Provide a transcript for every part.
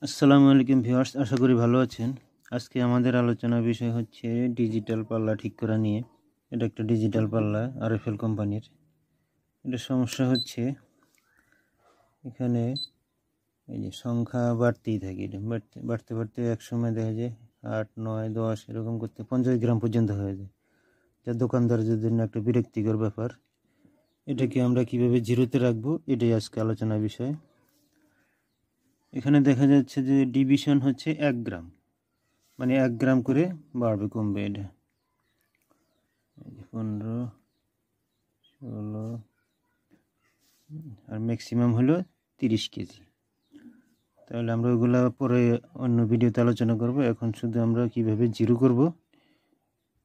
আসসালামু আলাইকুম ভিউয়ার্স, আশা করি ভালো আছেন। আজকে আমাদের আলোচনার বিষয় হচ্ছে ডিজিটাল পাল্লা ঠিক করা নিয়ে। এটা একটা ডিজিটাল পাল্লা আরএফএল কোম্পানির। এটা সমস্যা হচ্ছে এখানে এই যে সংখ্যা বাড়তেই থাকে, এটা বাড়তে বাড়তে একসময় দেখা যায় 8, 9, 10 এরকম করতে 50 গ্রাম পর্যন্ত হয়ে যায়, যা দোকানদারদের জন্য একটা বিরক্তিকর ব্যাপার। এটাকে আমরা কিভাবে জিরোতে রাখবো, এটাই আজকে আলোচনার বিষয়। এখানে দেখা যাচ্ছে যে ডিভিশন হচ্ছে 1 গ্রাম, মানে 1 গ্রাম করে বাড়বে কমবে। এটা 15, 16 আর ম্যাক্সিমাম হলো 30 কেজি। তাহলে আমরা ওইগুলো পরে অন্য ভিডিওতে আলোচনা করব। এখন শুধু আমরা কিভাবে জিরো করব,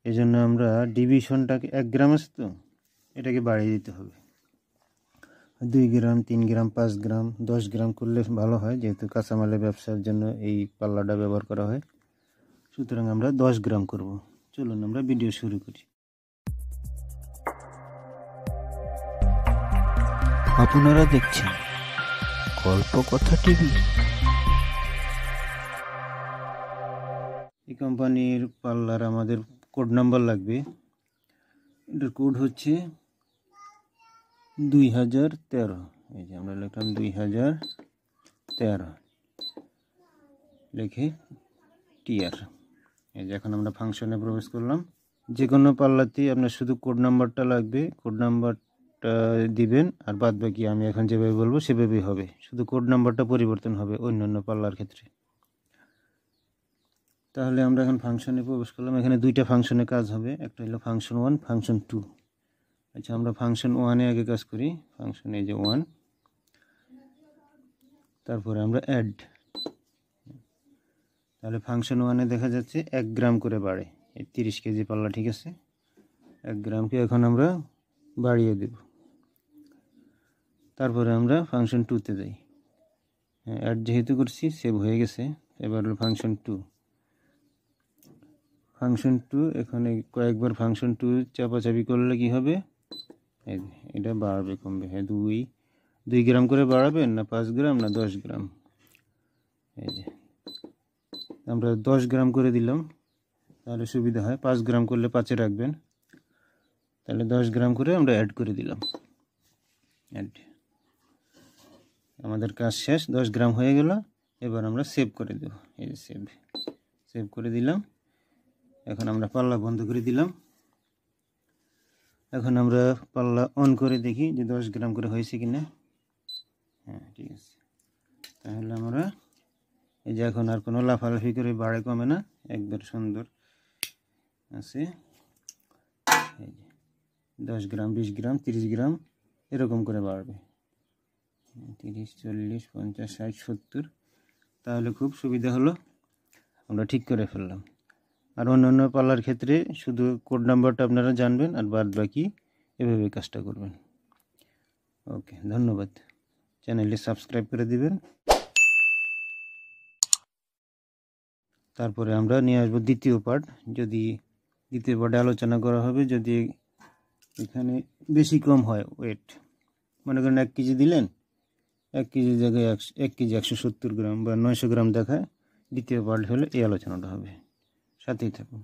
এজন্য আমরা ডিভিশনটাকে 1 গ্রাম আছে তো, এটাকে বাড়িয়ে দিতে হবে। 2 গ্রাম, 3 গ্রাম, 5 গ্রাম, 10 গ্রাম করলে ভালো হয়, যেহেতু কাঁচামালের ব্যবসার জন্য এই পাল্লাটা ব্যবহার করা হয়। সুতরাং আমরা 10 গ্রাম করব। চলুন আমরা ভিডিও শুরু করি। আপনারা দেখছেন গল্পকথা টিভি। এই কোম্পানির পাল্লার আমাদের কোড নাম্বার লাগবে। এটার কোড হচ্ছে 2013। এই যে আমরা লিখলাম 2013, লিখে টিআর। এই যে এখন আমরা ফাংশনে প্রবেশ করলাম। যে কোনো পাল্লাতেই আপনার শুধু কোড নাম্বারটা লাগবে, কোড নাম্বারটা দিবেন, আর বাদ বাকি আমি এখন যেভাবে বলবো সেভাবেই হবে, শুধু কোড নাম্বারটা পরিবর্তন হবে অন্যান্য পাল্লার ক্ষেত্রে। তাহলে আমরা এখন ফাংশনে প্রবেশ করলাম। এখানে দুইটা ফাংশনে কাজ হবে, একটা হলো ফাংশন 1, ফাংশন 2। আচ্ছা, আমরা ফাংশন 1-এ আগে কাজ করি। ফাংশন এই যে 1, তারপরে আমরা অ্যাড। তাহলে ফাংশন 1-এ দেখা যাচ্ছে 1 গ্রাম করে বাড়ে, এই 30 কেজি পাল্লা, ঠিক আছে। 1 গ্রামকে এখন আমরা বাড়িয়ে দেব। তারপরে আমরা ফাংশন 2-তে যাই। অ্যাড যেহেতু করছি সেভ হয়ে গেছে। এবার হলো ফাংশন 2। ফাংশন 2, এখানে কয়েকবার ফাংশন 2 চাপাচাপি করলে কি হবে, এটা বাড়বে কমবে। হ্যাঁ, 2 গ্রাম করে বাড়াবেন, না 5 গ্রাম, না 10 গ্রাম। এই যে আমরা 10 গ্রাম করে দিলাম, তাহলে সুবিধা হয়। 5 গ্রাম করলে 5-এ রাখবেন। তাহলে 10 গ্রাম করে আমরা অ্যাড করে দিলাম। অ্যাড, আমাদের কাজ শেষ, 10 গ্রাম হয়ে গেল। এবার আমরা সেভ করে দেব। এই যে সেভ করে দিলাম। এখন আমরা পাল্লা বন্ধ করে দিলাম। এখন আমরা পাল্লা অন করে দেখি যে 10 গ্রাম করে হয়েছে কিনা। হ্যাঁ, ঠিক আছে। তাহলে আমরা এই যে এখন আর কোনো লাফালাফি করে বাড়ে কমে না, একবার সুন্দর আছে। এই যে 10 গ্রাম, 20 গ্রাম, 30 গ্রাম এরকম করে বাড়বে। 30, 40, 50, 60, 70। তাহলে খুব সুবিধা হলো, আমরা ঠিক করে ফেললাম। আর অন্যান্য পাল্লার ক্ষেত্রে শুধু কোড নাম্বারটা আপনারা জানবেন, আর বাদ বাকি এভাবে কাজটা করবেন। ওকে, ধন্যবাদ। চ্যানেলটি সাবস্ক্রাইব করে দিবেন। তারপরে আমরা নিয়ে আসবো দ্বিতীয় পার্ট। যদি দ্বিতীয় পার্টে আলোচনা করা হবে, যদি এখানে বেশি কম হয় ওয়েট, মনে করেন 1 কেজি দিলেন, 1 কেজি জায়গায় 1 কেজি 170 গ্রাম বা 900 গ্রাম দেখায়, দ্বিতীয় পার্ট হলে এই আলোচনাটা হবে। সাথেই থাকুন।